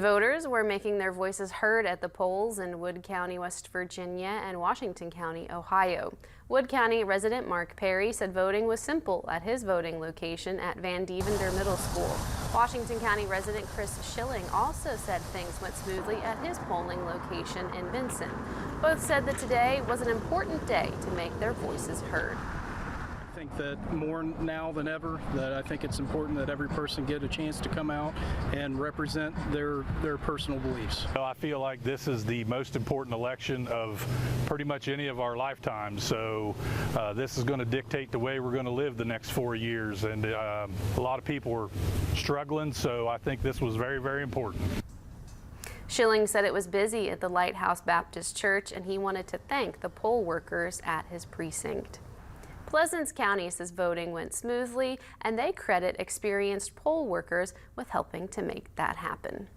Voters were making their voices heard at the polls in Wood County, West Virginia and Washington County, Ohio. Wood County resident Mark Perry said voting was simple at his voting location at Van Devender Middle School. Washington County resident Chris Schilling also said things went smoothly at his polling location in Benson. Both said that today was an important day to make their voices heard. I think that more now than ever, that I think it's important that every person get a chance to come out and represent their personal beliefs. I feel like this is the most important election of pretty much any of our lifetimes, so this is going to dictate the way we're going to live the next 4 years, and a lot of people are struggling, so I think this was very, very important. Schilling said it was busy at the Lighthouse Baptist Church, and he wanted to thank the poll workers at his precinct. Pleasants County says voting went smoothly, and they credit experienced poll workers with helping to make that happen.